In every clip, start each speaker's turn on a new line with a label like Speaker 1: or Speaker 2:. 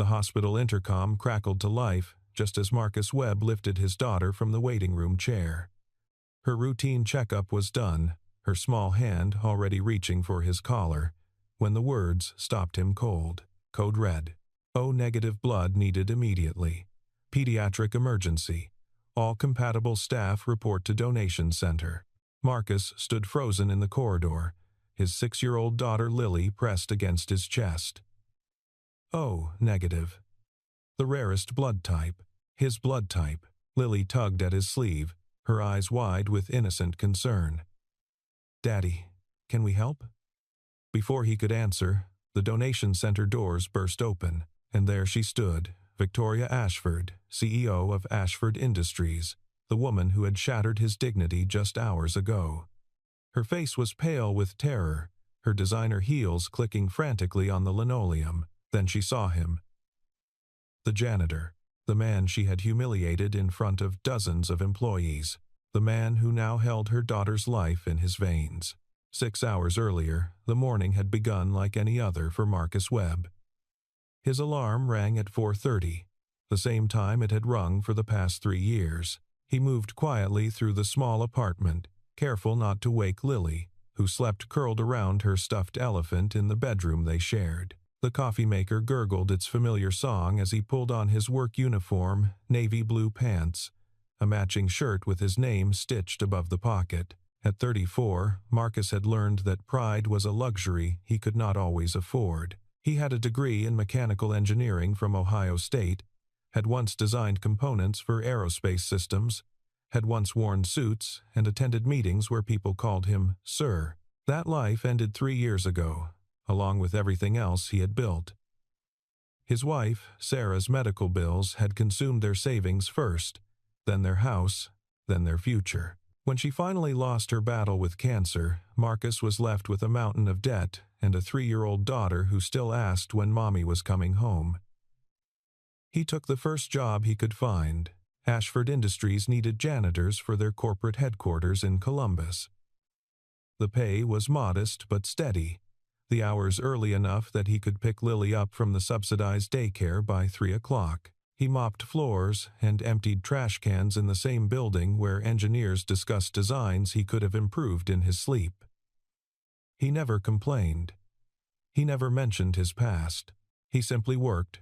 Speaker 1: The hospital intercom crackled to life just as Marcus Webb lifted his daughter from the waiting room chair. Her routine checkup was done, her small hand already reaching for his collar, when the words stopped him cold. Code red. O-negative blood needed immediately. Pediatric emergency. All compatible staff report to donation center. Marcus stood frozen in the corridor, his 6-year-old daughter Lily pressed against his chest. O-negative. The rarest blood type. His blood type. Lily tugged at his sleeve, her eyes wide with innocent concern. "Daddy, can we help?" Before he could answer, the donation center doors burst open, and there she stood, Victoria Ashford, CEO of Ashford Industries, the woman who had shattered his dignity just hours ago. Her face was pale with terror, her designer heels clicking frantically on the linoleum. Then she saw him. The janitor, the man she had humiliated in front of dozens of employees, the man who now held her daughter's life in his veins. 6 hours earlier, the morning had begun like any other for Marcus Webb. His alarm rang at 4:30, the same time it had rung for the past 3 years. He moved quietly through the small apartment, careful not to wake Lily, who slept curled around her stuffed elephant in the bedroom they shared. The coffee maker gurgled its familiar song as he pulled on his work uniform, navy blue pants, a matching shirt with his name stitched above the pocket. At 34, Marcus had learned that pride was a luxury he could not always afford. He had a degree in mechanical engineering from Ohio State, had once designed components for aerospace systems, had once worn suits and attended meetings where people called him Sir. That life ended 3 years ago, along with everything else he had built. His wife, Sarah's medical bills had consumed their savings first, then their house, then their future. When she finally lost her battle with cancer, Marcus was left with a mountain of debt and a 3-year-old daughter who still asked when Mommy was coming home. He took the first job he could find. Ashford Industries needed janitors for their corporate headquarters in Columbus. The pay was modest but steady, the hours early enough that he could pick Lily up from the subsidized daycare by 3 o'clock. He mopped floors and emptied trash cans in the same building where engineers discussed designs he could have improved in his sleep. He never complained. He never mentioned his past. He simply worked.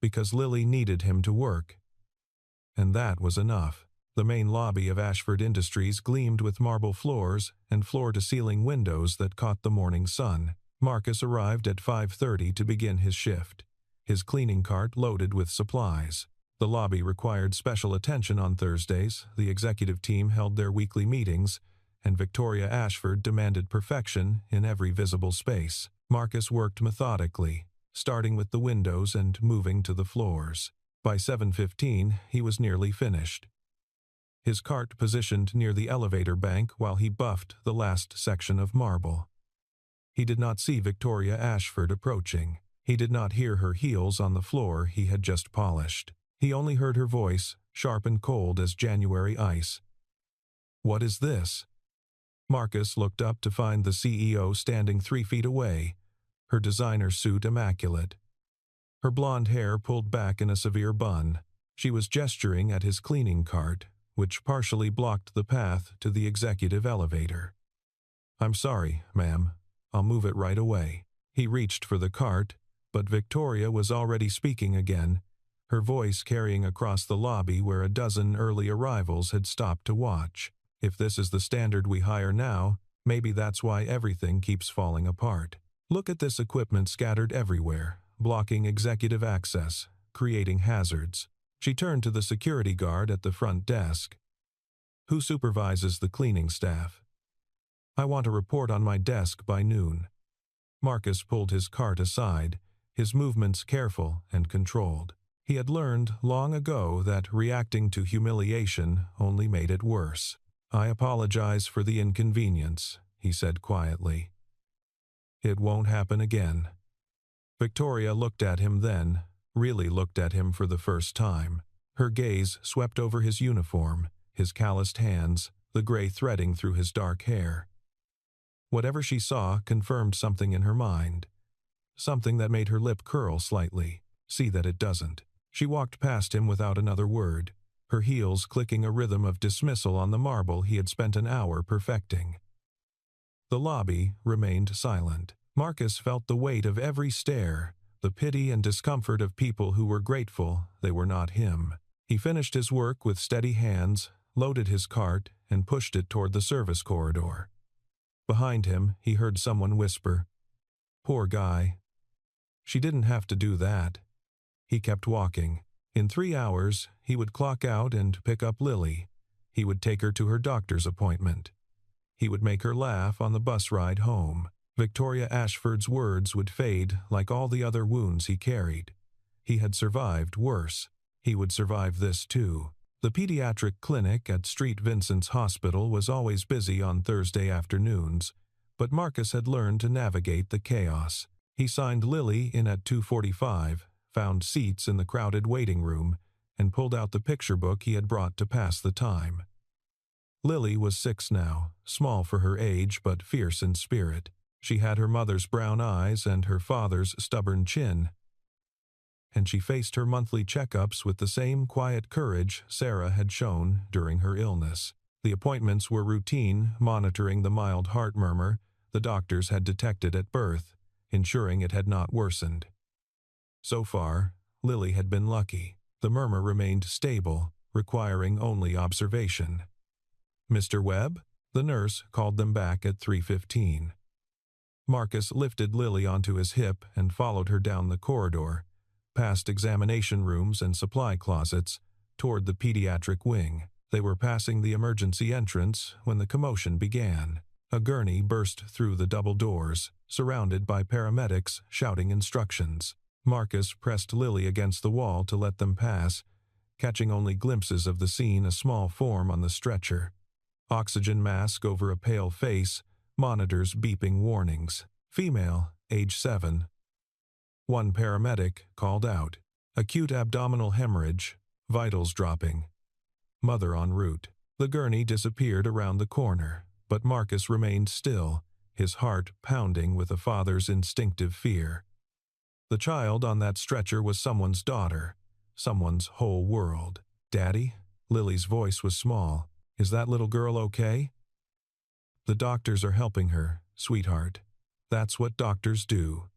Speaker 1: Because Lily needed him to work. And that was enough. The main lobby of Ashford Industries gleamed with marble floors and floor-to-ceiling windows that caught the morning sun. Marcus arrived at 5:30 to begin his shift, his cleaning cart loaded with supplies. The lobby required special attention on Thursdays, the executive team held their weekly meetings, and Victoria Ashford demanded perfection in every visible space. Marcus worked methodically, starting with the windows and moving to the floors. By 7:15, he was nearly finished. His cart positioned near the elevator bank while he buffed the last section of marble. He did not see Victoria Ashford approaching. He did not hear her heels on the floor he had just polished. He only heard her voice, sharp and cold as January ice. "What is this?" Marcus looked up to find the CEO standing 3 feet away, her designer suit immaculate. Her blonde hair pulled back in a severe bun. She was gesturing at his cleaning cart, which partially blocked the path to the executive elevator. "I'm sorry, ma'am. I'll move it right away." He reached for the cart, but Victoria was already speaking again, her voice carrying across the lobby where a dozen early arrivals had stopped to watch. "If this is the standard we hire now, maybe that's why everything keeps falling apart. Look at this equipment scattered everywhere, blocking executive access, creating hazards." She turned to the security guard at the front desk. "Who supervises the cleaning staff?" "I want a report on my desk by noon." Marcus pulled his cart aside, his movements careful and controlled. He had learned long ago that reacting to humiliation only made it worse. "I apologize for the inconvenience," he said quietly. "It won't happen again." Victoria looked at him then, really looked at him for the first time. Her gaze swept over his uniform, his calloused hands, the gray threading through his dark hair. Whatever she saw confirmed something in her mind, something that made her lip curl slightly. See that it doesn't." She walked past him without another word, her heels clicking a rhythm of dismissal on the marble he had spent an hour perfecting. The lobby remained silent. Marcus felt the weight of every stare, the pity and discomfort of people who were grateful they were not him. He finished his work with steady hands, loaded his cart, and pushed it toward the service corridor. Behind him, he heard someone whisper, "Poor guy." She didn't have to do that. He kept walking. In 3 hours, he would clock out and pick up Lily. He would take her to her doctor's appointment. He would make her laugh on the bus ride home. Victoria Ashford's words would fade like all the other wounds he carried. He had survived worse. He would survive this too. The pediatric clinic at St. Vincent's Hospital was always busy on Thursday afternoons, but Marcus had learned to navigate the chaos. He signed Lily in at 2:45, found seats in the crowded waiting room, and pulled out the picture book he had brought to pass the time. Lily was 6 now, small for her age but fierce in spirit. She had her mother's brown eyes and her father's stubborn chin, and she faced her monthly checkups with the same quiet courage Sarah had shown during her illness. The appointments were routine, monitoring the mild heart murmur the doctors had detected at birth, ensuring it had not worsened. So far, Lily had been lucky. The murmur remained stable, requiring only observation. "Mr. Webb?" The nurse called them back at 3:15. Marcus lifted Lily onto his hip and followed her down the corridor, past examination rooms and supply closets, toward the pediatric wing. They were passing the emergency entrance when the commotion began. A gurney burst through the double doors, surrounded by paramedics shouting instructions. Marcus pressed Lily against the wall to let them pass, catching only glimpses of the scene, a small form on the stretcher. Oxygen mask over a pale face, monitors beeping warnings. Female, age 7. One paramedic called out. Acute abdominal hemorrhage, vitals dropping. Mother en route. The gurney disappeared around the corner, but Marcus remained still, his heart pounding with a father's instinctive fear. The child on that stretcher was someone's daughter, someone's whole world. "Daddy?" Lily's voice was small. "Is that little girl okay?" "The doctors are helping her, sweetheart. That's what doctors do."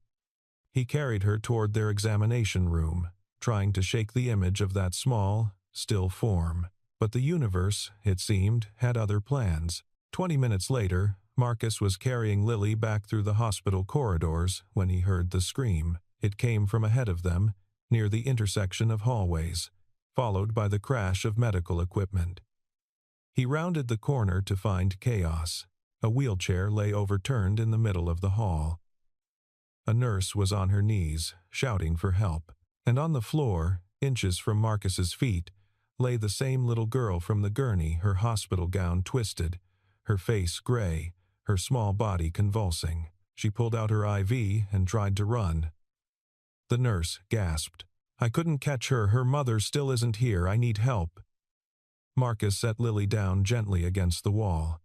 Speaker 1: He carried her toward their examination room, trying to shake the image of that small, still form. But the universe, it seemed, had other plans. 20 minutes later, Marcus was carrying Lily back through the hospital corridors when he heard the scream. It came from ahead of them, near the intersection of hallways, followed by the crash of medical equipment. He rounded the corner to find chaos. A wheelchair lay overturned in the middle of the hall. A nurse was on her knees, shouting for help. And on the floor, inches from Marcus's feet, lay the same little girl from the gurney, her hospital gown twisted, her face gray, her small body convulsing. She pulled out her IV and tried to run. The nurse gasped. "I couldn't catch her. Her mother still isn't here. I need help." Marcus set Lily down gently against the wall.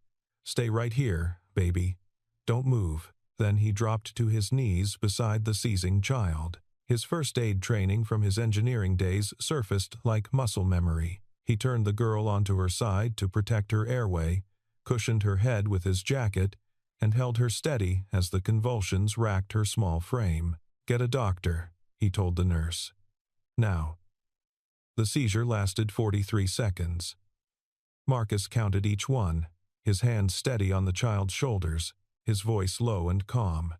Speaker 1: "Stay right here, baby. Don't move." Then he dropped to his knees beside the seizing child. His first aid training from his engineering days surfaced like muscle memory. He turned the girl onto her side to protect her airway, cushioned her head with his jacket, and held her steady as the convulsions racked her small frame. "Get a doctor," he told the nurse. "Now." The seizure lasted 43 seconds. Marcus counted each one, his hand steady on the child's shoulders, his voice low and calm.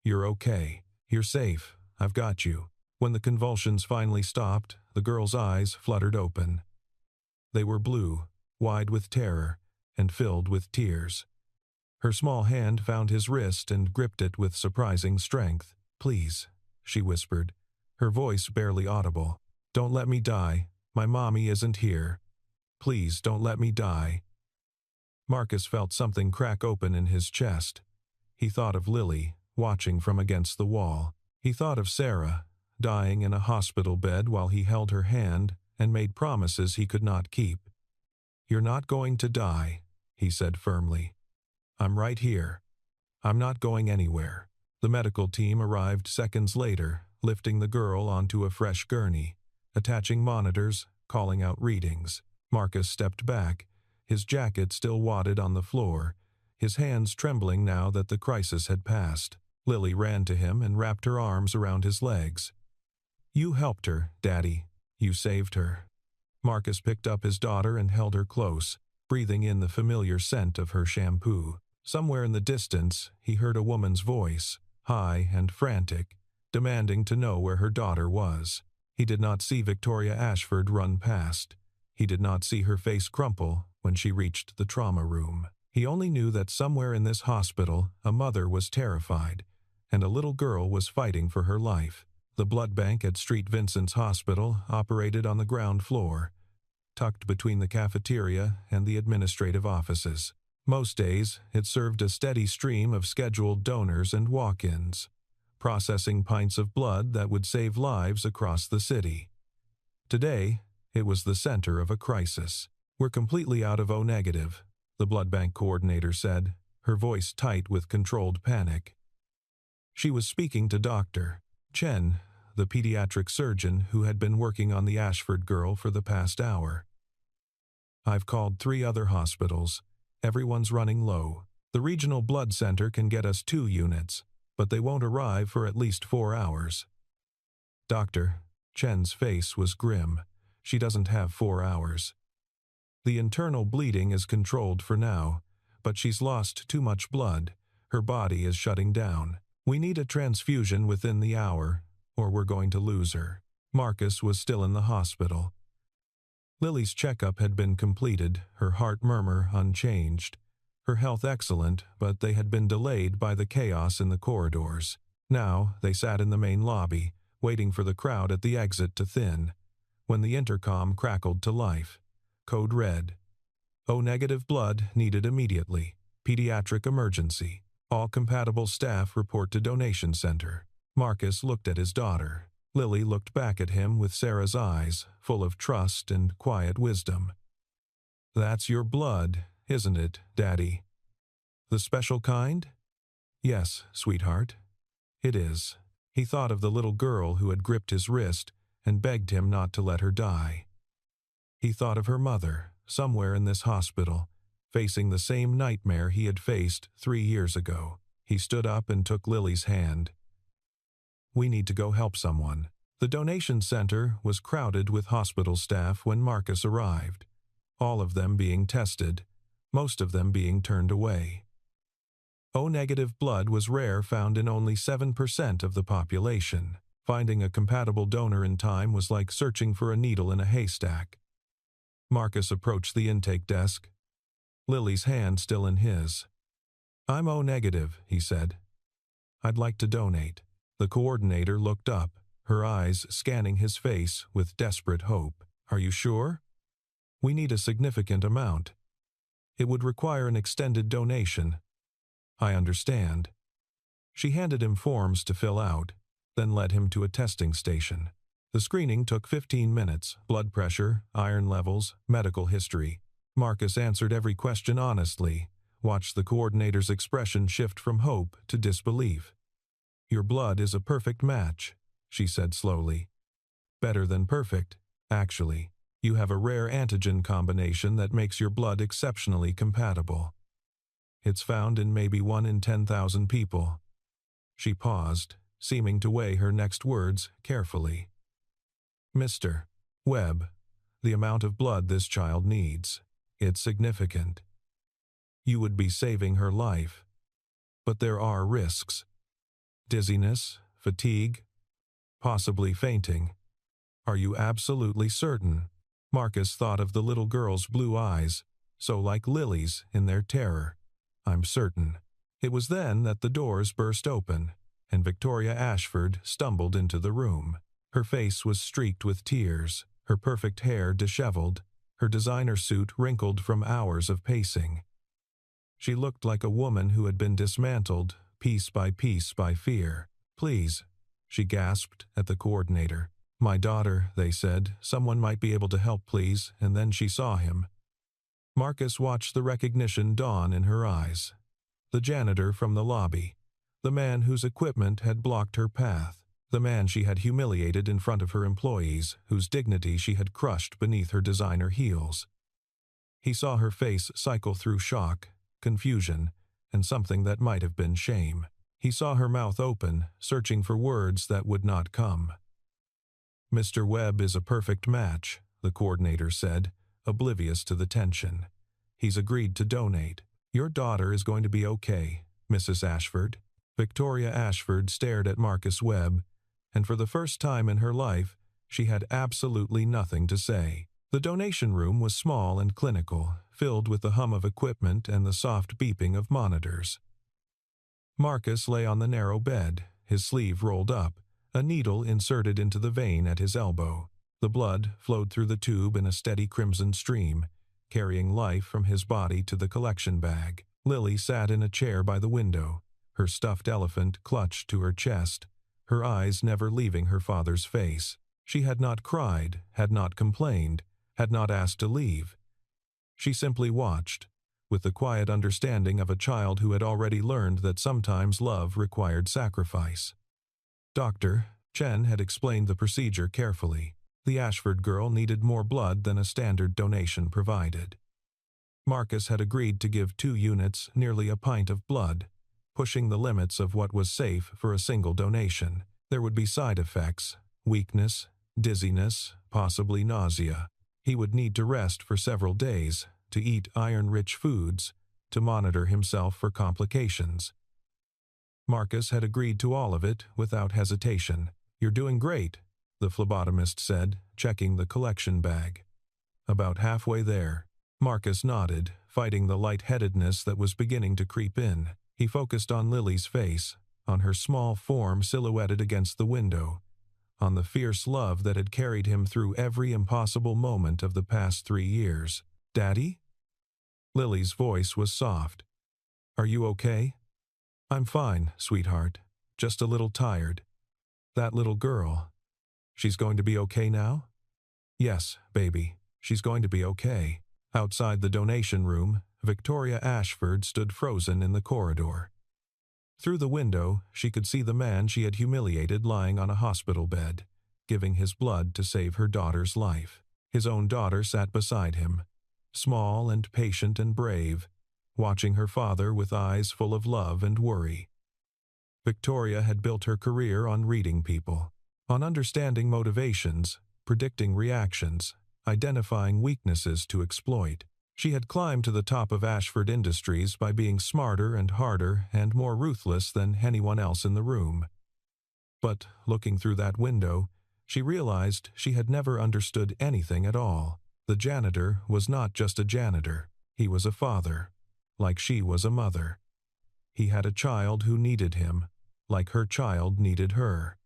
Speaker 1: "You're okay. You're safe. I've got you." When the convulsions finally stopped, the girl's eyes fluttered open. They were blue, wide with terror, and filled with tears. Her small hand found his wrist and gripped it with surprising strength. "Please," she whispered, her voice barely audible. "Don't let me die. My mommy isn't here. Please don't let me die." Marcus felt something crack open in his chest. He thought of Lily, watching from against the wall. He thought of Sarah, dying in a hospital bed while he held her hand and made promises he could not keep. "You're not going to die," he said firmly. "I'm right here. I'm not going anywhere." The medical team arrived seconds later, lifting the girl onto a fresh gurney, attaching monitors, calling out readings. Marcus stepped back, his jacket still wadded on the floor, his hands trembling now that the crisis had passed. Lily ran to him and wrapped her arms around his legs. "You helped her, Daddy. You saved her." Marcus picked up his daughter and held her close, breathing in the familiar scent of her shampoo. Somewhere in the distance, he heard a woman's voice, high and frantic, demanding to know where her daughter was. He did not see Victoria Ashford run past. He did not see her face crumple when she reached the trauma room. He only knew that somewhere in this hospital, a mother was terrified, and a little girl was fighting for her life. The blood bank at St. Vincent's Hospital operated on the ground floor, tucked between the cafeteria and the administrative offices. Most days, it served a steady stream of scheduled donors and walk-ins, processing pints of blood that would save lives across the city. Today, it was the center of a crisis. "We're completely out of O-negative," the blood bank coordinator said, her voice tight with controlled panic. She was speaking to Dr. Chen, the pediatric surgeon who had been working on the Ashford girl for the past hour. "I've called 3 other hospitals. Everyone's running low. The regional blood center can get us 2 units, but they won't arrive for at least 4 hours. Dr. Chen's face was grim. She doesn't have 4 hours. The internal bleeding is controlled for now, but she's lost too much blood. Her body is shutting down. We need a transfusion within the hour, or we're going to lose her." Marcus was still in the hospital. Lily's checkup had been completed, her heart murmur unchanged, her health excellent, but they had been delayed by the chaos in the corridors. Now they sat in the main lobby, waiting for the crowd at the exit to thin, when the intercom crackled to life. Code red. O-negative blood needed immediately. Pediatric emergency. All compatible staff report to donation center. Marcus looked at his daughter. Lily looked back at him with Sarah's eyes, full of trust and quiet wisdom. "That's your blood, isn't it, Daddy? The special kind?" "Yes, sweetheart. It is." He thought of the little girl who had gripped his wrist and begged him not to let her die. He thought of her mother, somewhere in this hospital, facing the same nightmare he had faced 3 years ago. He stood up and took Lily's hand. "We need to go help someone." The donation center was crowded with hospital staff when Marcus arrived, all of them being tested, most of them being turned away. O-negative blood was rare, found in only 7% of the population. Finding a compatible donor in time was like searching for a needle in a haystack. Marcus approached the intake desk, Lily's hand still in his. "I'm O-negative," he said. "I'd like to donate." The coordinator looked up, her eyes scanning his face with desperate hope. "Are you sure? We need a significant amount. It would require an extended donation." "I understand." She handed him forms to fill out, then led him to a testing station. The screening took 15 minutes, blood pressure, iron levels, medical history. Marcus answered every question honestly, watched the coordinator's expression shift from hope to disbelief. "Your blood is a perfect match," she said slowly. "Better than perfect, actually. You have a rare antigen combination that makes your blood exceptionally compatible. It's found in maybe 1 in 10,000 people." She paused, seeming to weigh her next words carefully. "Mr. Webb, the amount of blood this child needs, it's significant. You would be saving her life. But there are risks. Dizziness, fatigue, possibly fainting. Are you absolutely certain?" Marcus thought of the little girl's blue eyes, so like Lily's in their terror. "I'm certain." It was then that the doors burst open, and Victoria Ashford stumbled into the room. Her face was streaked with tears, her perfect hair disheveled, her designer suit wrinkled from hours of pacing. She looked like a woman who had been dismantled, piece by fear. "Please," she gasped at the coordinator. "My daughter," they said. "Someone might be able to help, please." And then she saw him. Marcus watched the recognition dawn in her eyes. The janitor from the lobby. The man whose equipment had blocked her path. The man she had humiliated in front of her employees, whose dignity she had crushed beneath her designer heels. He saw her face cycle through shock, confusion, and something that might have been shame. He saw her mouth open, searching for words that would not come. "Mr. Webb is a perfect match," the coordinator said, oblivious to the tension. "He's agreed to donate. Your daughter is going to be okay, Mrs. Ashford." Victoria Ashford stared at Marcus Webb, and for the first time in her life, she had absolutely nothing to say. The donation room was small and clinical, filled with the hum of equipment and the soft beeping of monitors. Marcus lay on the narrow bed, his sleeve rolled up, a needle inserted into the vein at his elbow. The blood flowed through the tube in a steady crimson stream, carrying life from his body to the collection bag. Lily sat in a chair by the window, her stuffed elephant clutched to her chest, her eyes never leaving her father's face. She had not cried, had not complained, had not asked to leave. She simply watched, with the quiet understanding of a child who had already learned that sometimes love required sacrifice. Dr. Chen had explained the procedure carefully. The Ashford girl needed more blood than a standard donation provided. Marcus had agreed to give 2 units, nearly a pint of blood, pushing the limits of what was safe for a single donation. There would be side effects, weakness, dizziness, possibly nausea. He would need to rest for several days, to eat iron-rich foods, to monitor himself for complications. Marcus had agreed to all of it without hesitation. "You're doing great," the phlebotomist said, checking the collection bag. "About halfway there." Marcus nodded, fighting the lightheadedness that was beginning to creep in. He focused on Lily's face, on her small form silhouetted against the window, on the fierce love that had carried him through every impossible moment of the past 3 years. "Daddy?" Lily's voice was soft. "Are you okay?" "I'm fine, sweetheart. Just a little tired." "That little girl. She's going to be okay now?" "Yes, baby. She's going to be okay." Outside the donation room, Victoria Ashford stood frozen in the corridor. Through the window, she could see the man she had humiliated lying on a hospital bed, giving his blood to save her daughter's life. His own daughter sat beside him, small and patient and brave, watching her father with eyes full of love and worry. Victoria had built her career on reading people, on understanding motivations, predicting reactions, identifying weaknesses to exploit. She had climbed to the top of Ashford Industries by being smarter and harder and more ruthless than anyone else in the room. But, looking through that window, she realized she had never understood anything at all. The janitor was not just a janitor. He was a father, like she was a mother. He had a child who needed him, like her child needed her.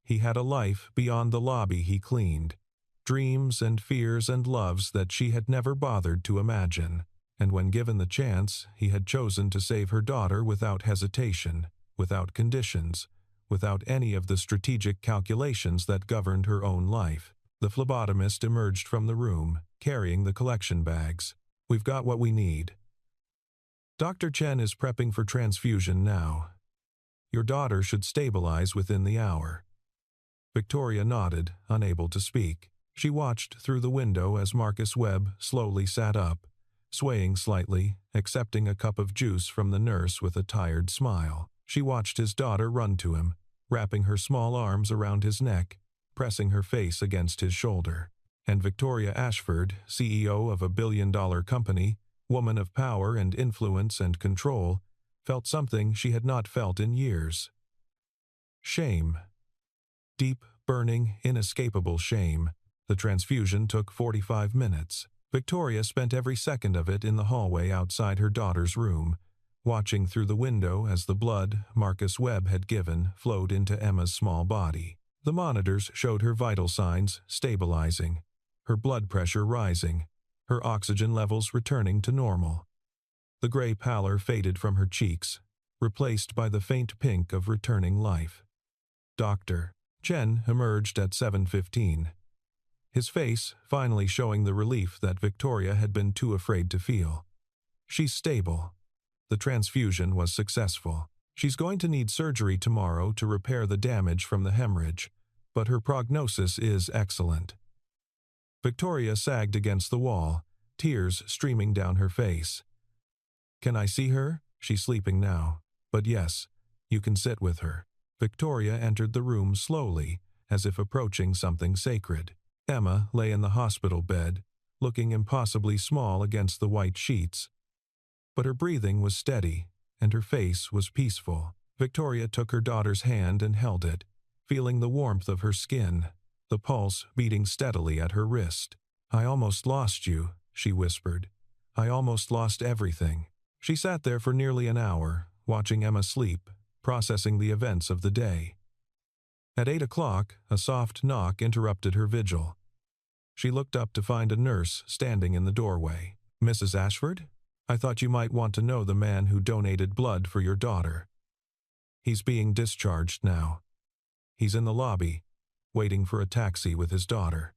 Speaker 1: He had a life beyond the lobby he cleaned, dreams and fears and loves that she had never bothered to imagine. And when given the chance, he had chosen to save her daughter without hesitation, without conditions, without any of the strategic calculations that governed her own life. The phlebotomist emerged from the room, carrying the collection bags. "We've got what we need. Dr. Chen is prepping for transfusion now. Your daughter should stabilize within the hour." Victoria nodded, unable to speak. She watched through the window as Marcus Webb slowly sat up, swaying slightly, accepting a cup of juice from the nurse with a tired smile. She watched his daughter run to him, wrapping her small arms around his neck, pressing her face against his shoulder. And Victoria Ashford, CEO of a billion-dollar company, woman of power and influence and control, felt something she had not felt in years. Shame. Deep, burning, inescapable shame. The transfusion took 45 minutes. Victoria spent every second of it in the hallway outside her daughter's room, watching through the window as the blood Marcus Webb had given flowed into Emma's small body. The monitors showed her vital signs stabilizing, her blood pressure rising, her oxygen levels returning to normal. The gray pallor faded from her cheeks, replaced by the faint pink of returning life. Dr. Chen emerged at 7:15. His face finally showing the relief that Victoria had been too afraid to feel. "She's stable. The transfusion was successful." She's going to need surgery tomorrow to repair the damage from the hemorrhage, but her prognosis is excellent. Victoria sagged against the wall, tears streaming down her face. Can I see her? She's sleeping now. But yes, you can sit with her. Victoria entered the room slowly, as if approaching something sacred. Emma lay in the hospital bed, looking impossibly small against the white sheets. But her breathing was steady, and her face was peaceful. Victoria took her daughter's hand and held it, feeling the warmth of her skin, the pulse beating steadily at her wrist. I almost lost you, she whispered. I almost lost everything. She sat there for nearly an hour, watching Emma sleep, processing the events of the day. At 8 o'clock, a soft knock interrupted her vigil. She looked up to find a nurse standing in the doorway. Mrs. Ashford? I thought you might want to know the man who donated blood for your daughter. He's being discharged now. He's in the lobby, waiting for a taxi with his daughter.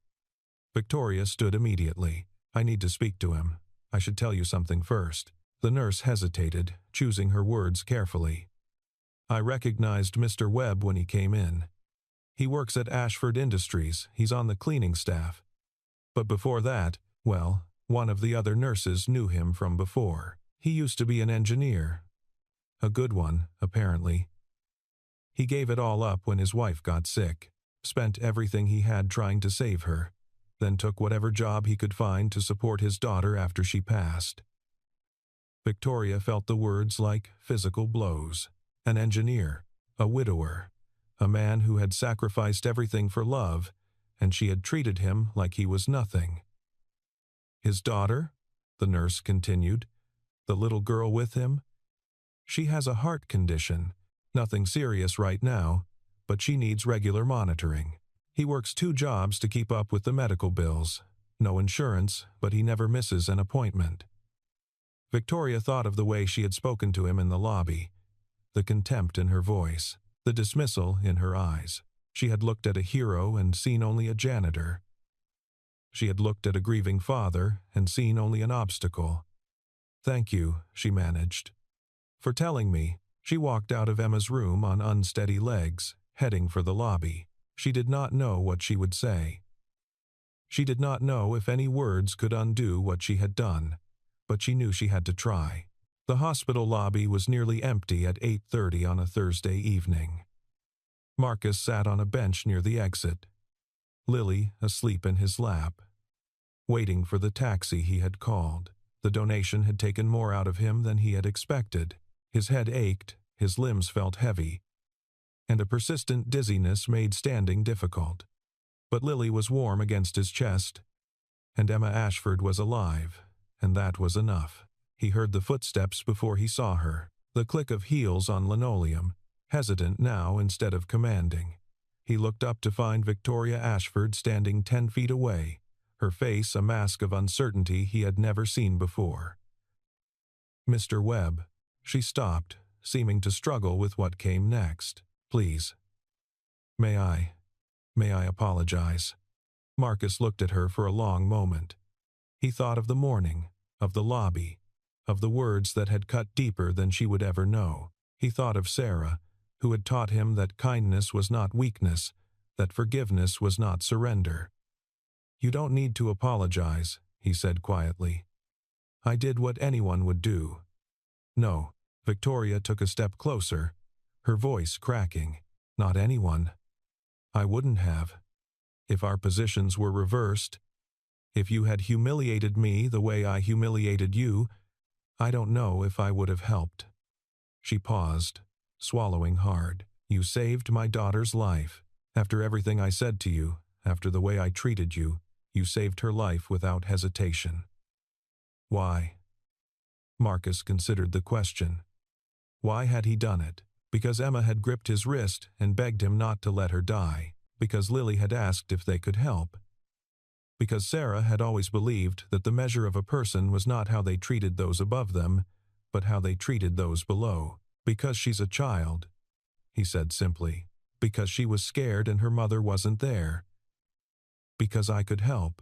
Speaker 1: Victoria stood immediately. I need to speak to him. I should tell you something first. The nurse hesitated, choosing her words carefully. I recognized Mr. Webb when he came in. He works at Ashford Industries. He's on the cleaning staff. But before that, well, one of the other nurses knew him from before. He used to be an engineer. A good one, apparently. He gave it all up when his wife got sick, spent everything he had trying to save her, then took whatever job he could find to support his daughter after she passed. Victoria felt the words like physical blows. An engineer, a widower, a man who had sacrificed everything for love, and she had treated him like he was nothing. His daughter, the nurse continued, the little girl with him, she has a heart condition, nothing serious right now, but she needs regular monitoring. He works 2 jobs to keep up with the medical bills. No insurance, but he never misses an appointment. Victoria thought of the way she had spoken to him in the lobby, the contempt in her voice, the dismissal in her eyes. She had looked at a hero and seen only a janitor. She had looked at a grieving father and seen only an obstacle. Thank you, she managed. For telling me. She walked out of Emma's room on unsteady legs, heading for the lobby. She did not know what she would say. She did not know if any words could undo what she had done, but she knew she had to try. The hospital lobby was nearly empty at 8:30 on a Thursday evening. Marcus sat on a bench near the exit, Lily asleep in his lap, waiting for the taxi he had called. The donation had taken more out of him than he had expected. His head ached, his limbs felt heavy, and a persistent dizziness made standing difficult. But Lily was warm against his chest, and Emma Ashford was alive, and that was enough. He heard the footsteps before he saw her, the click of heels on linoleum, hesitant now instead of commanding. He looked up to find Victoria Ashford standing 10 feet away, her face a mask of uncertainty he had never seen before. Mr. Webb. She stopped, seeming to struggle with what came next. Please. May I apologize? Marcus looked at her for a long moment. He thought of the morning, of the lobby, of the words that had cut deeper than she would ever know. He thought of Sarah, who had taught him that kindness was not weakness, that forgiveness was not surrender. You don't need to apologize, he said quietly. I did what anyone would do. No. Victoria took a step closer, her voice cracking. Not anyone. I wouldn't have. If our positions were reversed, if you had humiliated me the way I humiliated you, I don't know if I would have helped. She paused, swallowing hard. You saved my daughter's life. After everything I said to you, after the way I treated you, you saved her life without hesitation. Why? Marcus considered the question. Why had he done it? Because Emma had gripped his wrist and begged him not to let her die. Because Lily had asked if they could help. Because Sarah had always believed that the measure of a person was not how they treated those above them, but how they treated those below. Because she's a child, he said simply. Because she was scared and her mother wasn't there. Because I could help.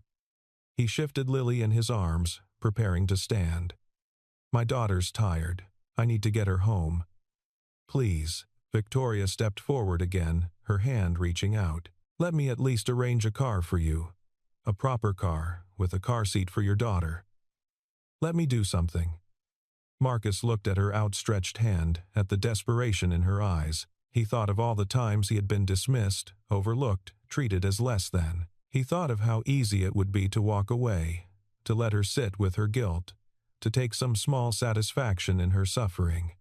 Speaker 1: He shifted Lily in his arms, preparing to stand. My daughter's tired. I need to get her home. Please. Victoria stepped forward again, her hand reaching out. Let me at least arrange a car for you. A proper car, with a car seat for your daughter. Let me do something. Marcus looked at her outstretched hand, at the desperation in her eyes. He thought of all the times he had been dismissed, overlooked, treated as less than. He thought of how easy it would be to walk away, to let her sit with her guilt, to take some small satisfaction in her suffering.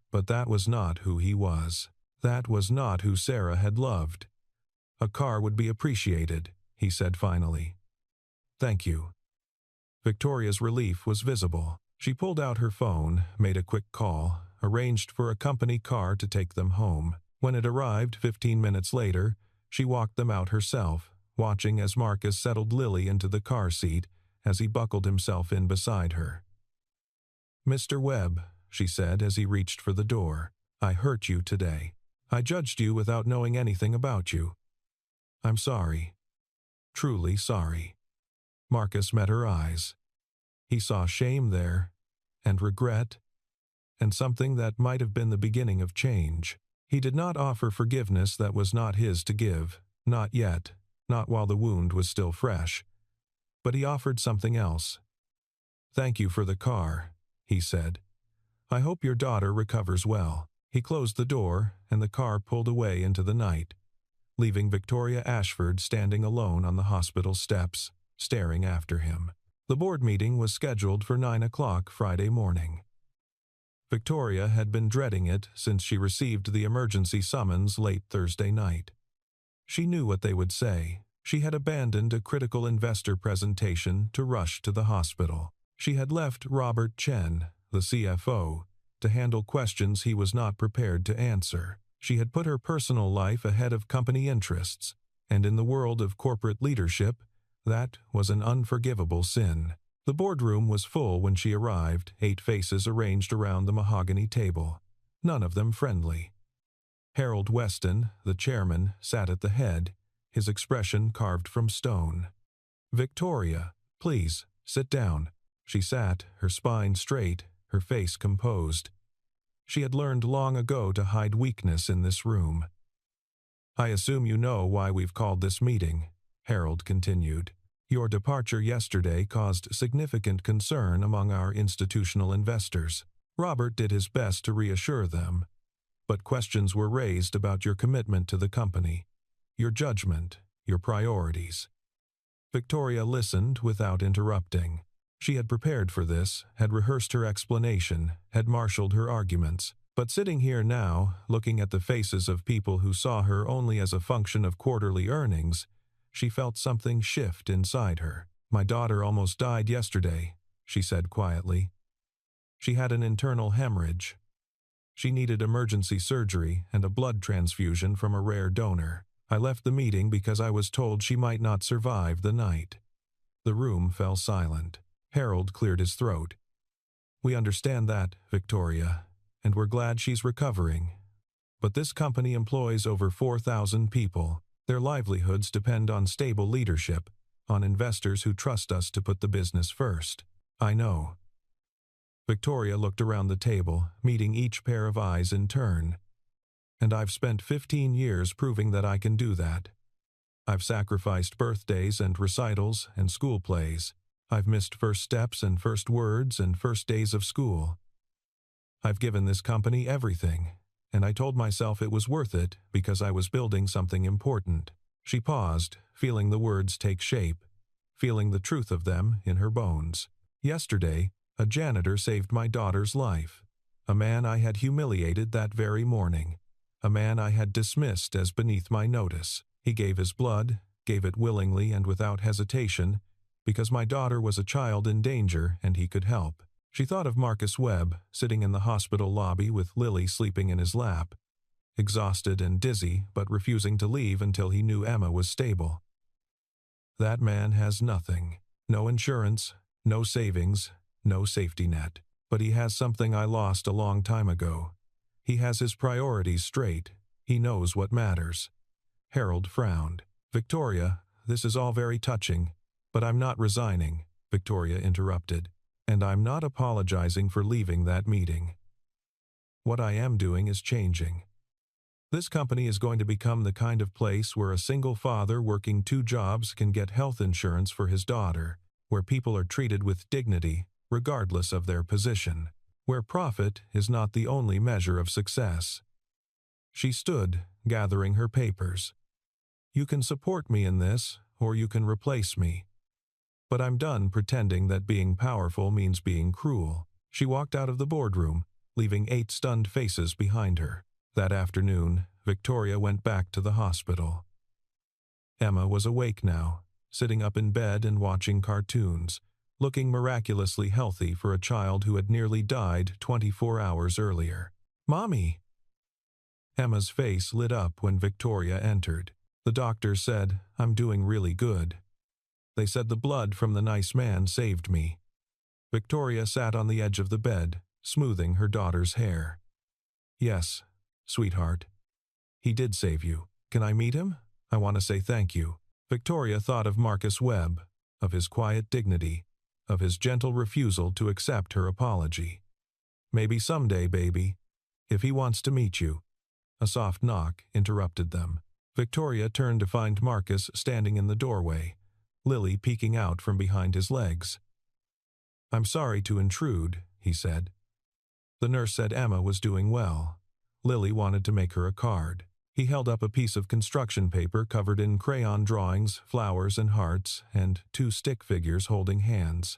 Speaker 1: But that was not who he was. That was not who Sarah had loved. A car would be appreciated, he said finally. Thank you. Victoria's relief was visible. She pulled out her phone, made a quick call, arranged for a company car to take them home. When it arrived 15 minutes later, she walked them out herself, watching as Marcus settled Lily into the car seat as he buckled himself in beside her. Mr. Webb, she said as he reached for the door, I hurt you today. I judged you without knowing anything about you. I'm sorry. Truly sorry. Marcus met her eyes. He saw shame there, and regret, and something that might have been the beginning of change. He did not offer forgiveness that was not his to give, not yet, not while the wound was still fresh. But he offered something else. Thank you for the car, he said. I hope your daughter recovers well. He closed the door, and the car pulled away into the night, leaving Victoria Ashford standing alone on the hospital steps, staring after him. The board meeting was scheduled for 9 o'clock Friday morning. Victoria had been dreading it since she received the emergency summons late Thursday night. She knew what they would say. She had abandoned a critical investor presentation to rush to the hospital. She had left Robert Chen, the CFO, to handle questions he was not prepared to answer. She had put her personal life ahead of company interests, and in the world of corporate leadership, that was an unforgivable sin. The boardroom was full when she arrived, 8 faces arranged around the mahogany table, none of them friendly. Harold Weston, the chairman, sat at the head, his expression carved from stone. Victoria, please, sit down. She sat, her spine straight, her face composed. She had learned long ago to hide weakness in this room. I assume you know why we've called this meeting, Harold continued. Your departure yesterday caused significant concern among our institutional investors. Robert did his best to reassure them, but questions were raised about your commitment to the company, your judgment, your priorities. Victoria listened without interrupting. She had prepared for this, had rehearsed her explanation, had marshaled her arguments. But sitting here now, looking at the faces of people who saw her only as a function of quarterly earnings, she felt something shift inside her. My daughter almost died yesterday, she said quietly. She had an internal hemorrhage. She needed emergency surgery and a blood transfusion from a rare donor. I left the meeting because I was told she might not survive the night. The room fell silent. Harold cleared his throat. We understand that, Victoria, and we're glad she's recovering. But this company employs over 4,000 people. Their livelihoods depend on stable leadership, on investors who trust us to put the business first. I know. Victoria looked around the table, meeting each pair of eyes in turn. And I've spent 15 years proving that I can do that. I've sacrificed birthdays and recitals and school plays. I've missed first steps and first words and first days of school. I've given this company everything, and I told myself it was worth it because I was building something important. She paused, feeling the words take shape, feeling the truth of them in her bones. Yesterday, a janitor saved my daughter's life. A man I had humiliated that very morning. A man I had dismissed as beneath my notice. He gave his blood, gave it willingly and without hesitation, because my daughter was a child in danger and he could help. She thought of Marcus Webb, sitting in the hospital lobby with Lily sleeping in his lap, exhausted and dizzy, but refusing to leave until he knew Emma was stable. That man has nothing. No insurance, no savings, no safety net. But he has something I lost a long time ago. He has his priorities straight. He knows what matters. Harold frowned. Victoria, this is all very touching, but I'm not resigning, Victoria interrupted. And I'm not apologizing for leaving that meeting. What I am doing is changing. This company is going to become the kind of place where a single father working 2 jobs can get health insurance for his daughter, where people are treated with dignity, regardless of their position, where profit is not the only measure of success. She stood, gathering her papers. You can support me in this, or you can replace me. But I'm done pretending that being powerful means being cruel. She walked out of the boardroom, leaving 8 stunned faces behind her. That afternoon, Victoria went back to the hospital. Emma was awake now, sitting up in bed and watching cartoons, looking miraculously healthy for a child who had nearly died 24 hours earlier. "Mommy!" Emma's face lit up when Victoria entered. The doctor said, "I'm doing really good. They said the blood from the nice man saved me." Victoria sat on the edge of the bed, smoothing her daughter's hair. "Yes, sweetheart. He did save you. Can I meet him? I want to say thank you." Victoria thought of Marcus Webb, of his quiet dignity, of his gentle refusal to accept her apology. "Maybe someday, baby. If he wants to meet you." A soft knock interrupted them. Victoria turned to find Marcus standing in the doorway, Lily peeking out from behind his legs. "I'm sorry to intrude," he said. The nurse said Emma was doing well. Lily wanted to make her a card. He held up a piece of construction paper covered in crayon drawings, flowers and hearts, and 2 stick figures holding hands.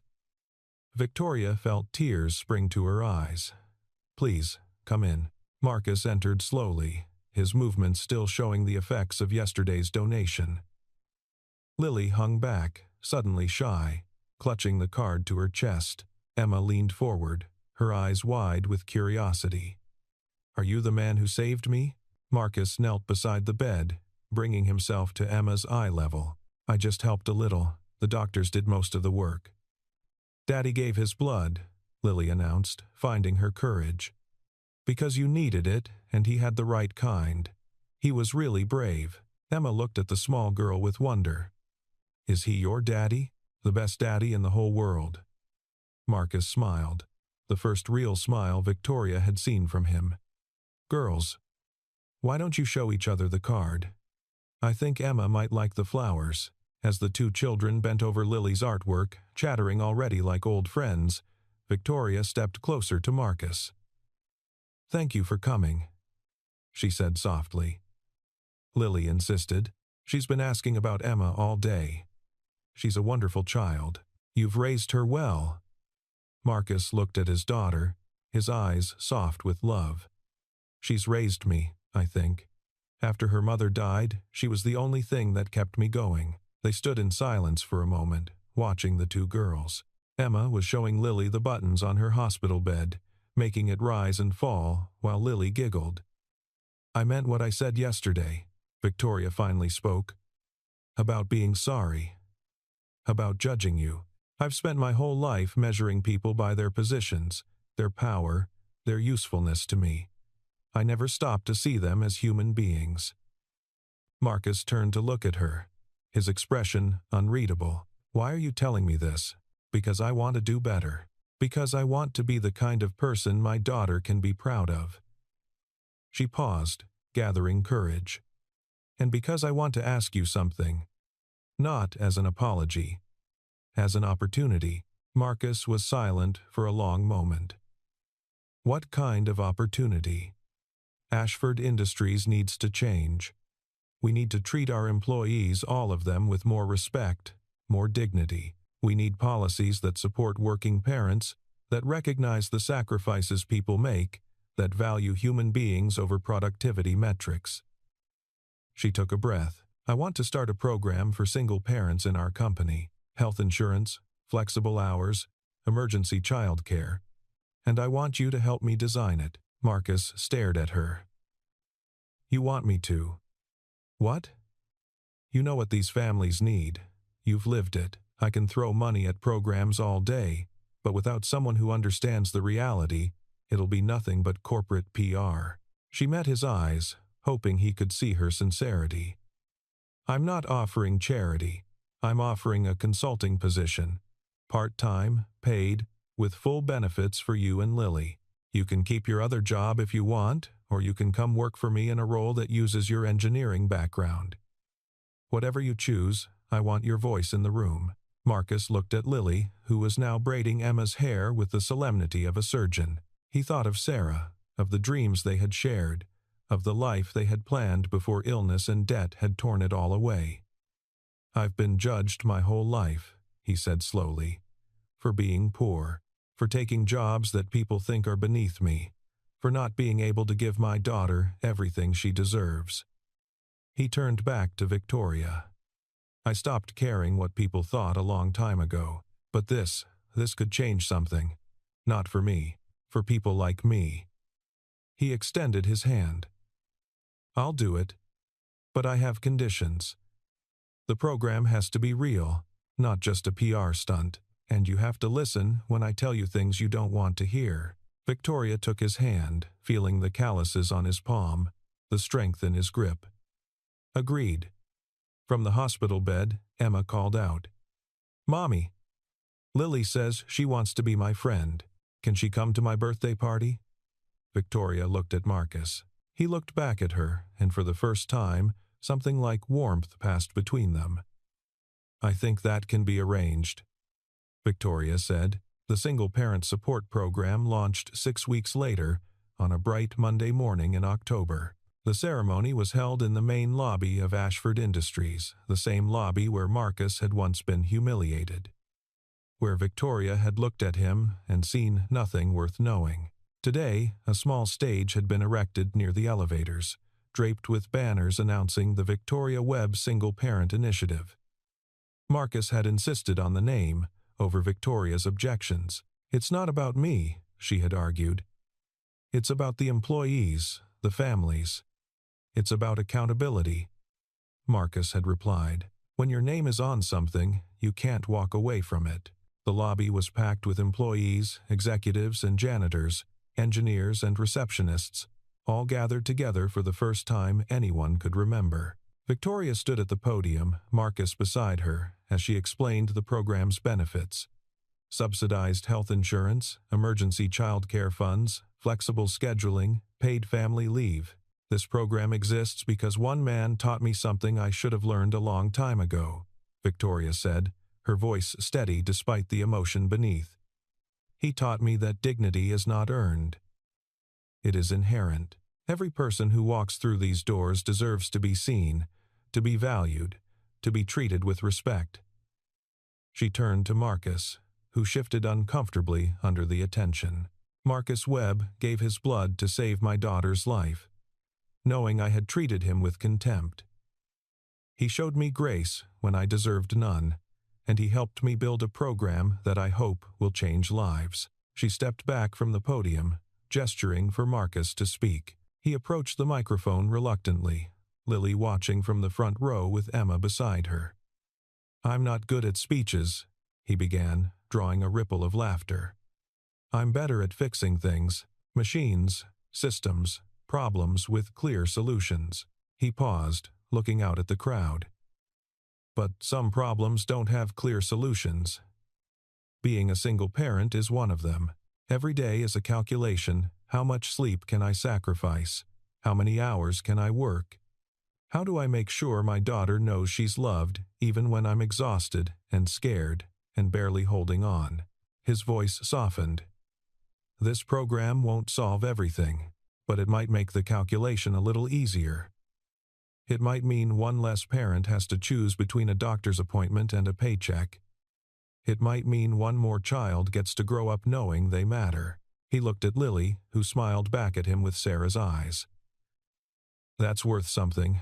Speaker 1: Victoria felt tears spring to her eyes. "Please, come in." Marcus entered slowly, his movements still showing the effects of yesterday's donation. Lily hung back, suddenly shy, clutching the card to her chest. Emma leaned forward, her eyes wide with curiosity. "Are you the man who saved me?" Marcus knelt beside the bed, bringing himself to Emma's eye level. "I just helped a little. The doctors did most of the work." "Daddy gave his blood," Lily announced, finding her courage. "Because you needed it, and he had the right kind. He was really brave." Emma looked at the small girl with wonder. "Is he your daddy? The best daddy in the whole world?" Marcus smiled, the first real smile Victoria had seen from him. "Girls, why don't you show each other the card? I think Emma might like the flowers." As the 2 children bent over Lily's artwork, chattering already like old friends, Victoria stepped closer to Marcus. "Thank you for coming," she said softly. Lily insisted. "She's been asking about Emma all day. She's a wonderful child. You've raised her well." Marcus looked at his daughter, his eyes soft with love. "She's raised me, I think. After her mother died, she was the only thing that kept me going." They stood in silence for a moment, watching the 2 girls. Emma was showing Lily the buttons on her hospital bed, making it rise and fall, while Lily giggled. "I meant what I said yesterday," Victoria finally spoke. "About being sorry. About judging you. I've spent my whole life measuring people by their positions, their power, their usefulness to me. I never stopped to see them as human beings." Marcus turned to look at her, his expression unreadable. "Why are you telling me this?" "Because I want to do better. Because I want to be the kind of person my daughter can be proud of." She paused, gathering courage. "And because I want to ask you something. Not as an apology. As an opportunity." Marcus was silent for a long moment. "What kind of opportunity?" "Ashford Industries needs to change. We need to treat our employees, all of them, with more respect, more dignity. We need policies that support working parents, that recognize the sacrifices people make, that value human beings over productivity metrics." She took a breath. "I want to start a program for single parents in our company. Health insurance, flexible hours, emergency childcare. And I want you to help me design it." Marcus stared at her. "You want me to? What?" "You know what these families need. You've lived it. I can throw money at programs all day, but without someone who understands the reality, it'll be nothing but corporate PR." She met his eyes, hoping he could see her sincerity. "I'm not offering charity. I'm offering a consulting position. Part-time, paid, with full benefits for you and Lily. You can keep your other job if you want, or you can come work for me in a role that uses your engineering background. Whatever you choose, I want your voice in the room." Marcus looked at Lily, who was now braiding Emma's hair with the solemnity of a surgeon. He thought of Sarah, of the dreams they had shared, of the life they had planned before illness and debt had torn it all away. "I've been judged my whole life," he said slowly, "for being poor, for taking jobs that people think are beneath me, for not being able to give my daughter everything she deserves." He turned back to Victoria. "I stopped caring what people thought a long time ago, but this could change something. Not for me, for people like me." He extended his hand. "I'll do it, but I have conditions. The program has to be real, not just a PR stunt, and you have to listen when I tell you things you don't want to hear." Victoria took his hand, feeling the calluses on his palm, the strength in his grip. "Agreed." From the hospital bed, Emma called out, "Mommy, Lily says she wants to be my friend. Can she come to my birthday party?" Victoria looked at Marcus. He looked back at her, and for the first time, something like warmth passed between them. "I think that can be arranged," Victoria said. The Single Parent Support Program launched 6 weeks later, on a bright Monday morning in October. The ceremony was held in the main lobby of Ashford Industries, the same lobby where Marcus had once been humiliated, where Victoria had looked at him and seen nothing worth knowing. Today, a small stage had been erected near the elevators, draped with banners announcing the Victoria Webb Single Parent Initiative. Marcus had insisted on the name over Victoria's objections. "It's not about me," she had argued. "It's about the employees, the families. It's about accountability." Marcus had replied, "When your name is on something, you can't walk away from it." The lobby was packed with employees, executives and janitors, engineers and receptionists, all gathered together for the first time anyone could remember. Victoria stood at the podium, Marcus beside her, as she explained the program's benefits. Subsidized health insurance, emergency child care funds, flexible scheduling, paid family leave. "This program exists because one man taught me something I should have learned a long time ago," Victoria said, her voice steady despite the emotion beneath. "He taught me that dignity is not earned. It is inherent. Every person who walks through these doors deserves to be seen, to be valued, to be treated with respect." She turned to Marcus, who shifted uncomfortably under the attention. "Marcus Webb gave his blood to save my daughter's life, knowing I had treated him with contempt. He showed me grace when I deserved none, and he helped me build a program that I hope will change lives." She stepped back from the podium, gesturing for Marcus to speak. He approached the microphone reluctantly, Lily watching from the front row with Emma beside her. "I'm not good at speeches," he began, drawing a ripple of laughter. "I'm better at fixing things, machines, systems, problems with clear solutions." He paused, looking out at the crowd. "But some problems don't have clear solutions. Being a single parent is one of them. Every day is a calculation. How much sleep can I sacrifice? How many hours can I work? How do I make sure my daughter knows she's loved even when I'm exhausted and scared and barely holding on?" His voice softened. "This program won't solve everything, but it might make the calculation a little easier. It might mean one less parent has to choose between a doctor's appointment and a paycheck. It might mean one more child gets to grow up knowing they matter." He looked at Lily, who smiled back at him with Sarah's eyes. "That's worth something.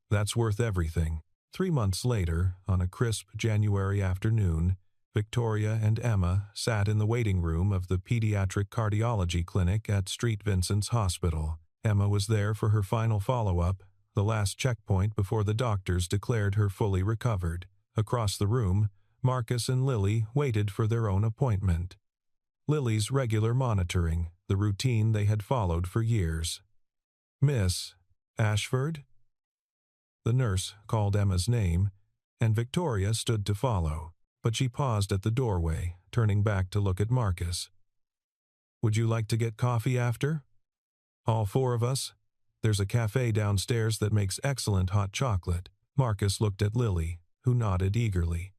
Speaker 1: That's worth everything." 3 months later, on a crisp January afternoon, Victoria and Emma sat in the waiting room of the pediatric cardiology clinic at St. Vincent's Hospital. Emma was there for her final follow-up, the last checkpoint before the doctors declared her fully recovered. Across the room, Marcus and Lily waited for their own appointment. Lily's regular monitoring, the routine they had followed for years. "Miss Ashford?" The nurse called Emma's name, and Victoria stood to follow, but she paused at the doorway, turning back to look at Marcus. Would you like to get coffee after? All four of us? There's a cafe downstairs that makes excellent hot chocolate. Marcus looked at Lily, who nodded eagerly.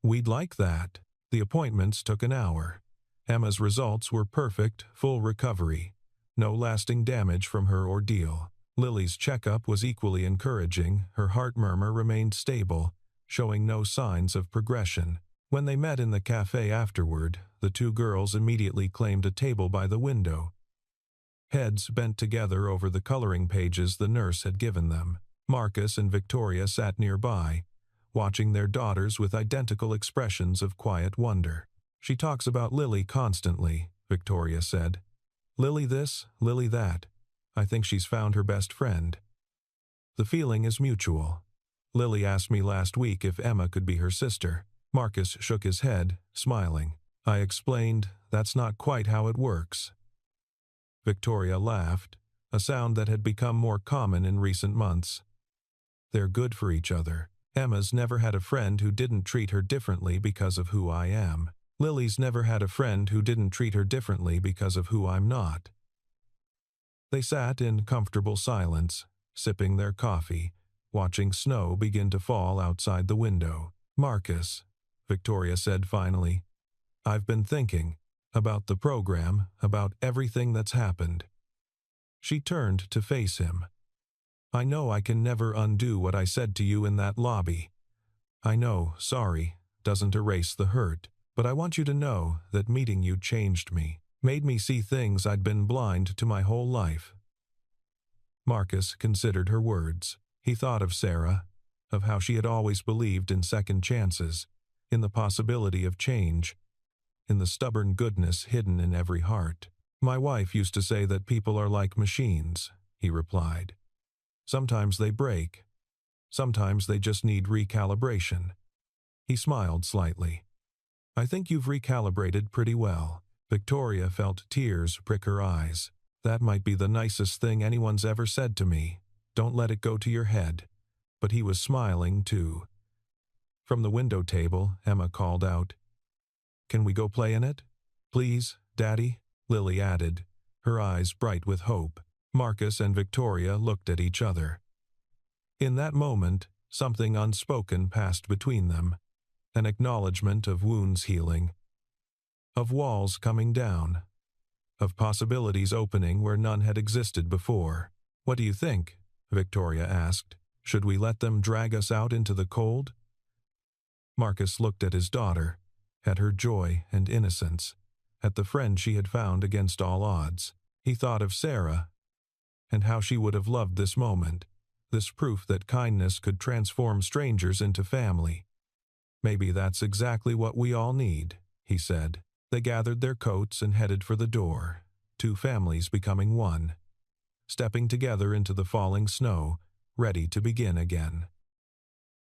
Speaker 1: We'd like that. The appointments took an hour. Emma's results were perfect, full recovery. No lasting damage from her ordeal. Lily's checkup was equally encouraging. Her heart murmur remained stable, showing no signs of progression. When they met in the cafe afterward, the two girls immediately claimed a table by the window. Heads bent together over the coloring pages the nurse had given them. Marcus and Victoria sat nearby, watching their daughters with identical expressions of quiet wonder. She talks about Lily constantly, Victoria said. Lily this, Lily that. I think she's found her best friend. The feeling is mutual. Lily asked me last week if Emma could be her sister. Marcus shook his head, smiling. I explained, that's not quite how it works. Victoria laughed, a sound that had become more common in recent months. They're good for each other. Emma's never had a friend who didn't treat her differently because of who I am. Lily's never had a friend who didn't treat her differently because of who I'm not. They sat in comfortable silence, sipping their coffee, watching snow begin to fall outside the window. Marcus, Victoria said finally, I've been thinking about the program, about everything that's happened. She turned to face him. I know I can never undo what I said to you in that lobby. I know, sorry, doesn't erase the hurt, but I want you to know that meeting you changed me, made me see things I'd been blind to my whole life. Marcus considered her words. He thought of Sarah, of how she had always believed in second chances, in the possibility of change, in the stubborn goodness hidden in every heart. My wife used to say that people are like machines, he replied. Sometimes they break. Sometimes they just need recalibration. He smiled slightly. I think you've recalibrated pretty well. Victoria felt tears prick her eyes. That might be the nicest thing anyone's ever said to me. Don't let it go to your head. But he was smiling, too. From the window table, Emma called out, Can we go play in it? Please, Daddy, Lily added, her eyes bright with hope. Marcus and Victoria looked at each other. In that moment, something unspoken passed between them, an acknowledgement of wounds healing, of walls coming down, of possibilities opening where none had existed before. What do you think? Victoria asked. Should we let them drag us out into the cold? Marcus looked at his daughter, at her joy and innocence, at the friend she had found against all odds. He thought of Sarah, and how she would have loved this moment, this proof that kindness could transform strangers into family. Maybe that's exactly what we all need, he said. They gathered their coats and headed for the door, two families becoming one, stepping together into the falling snow, ready to begin again.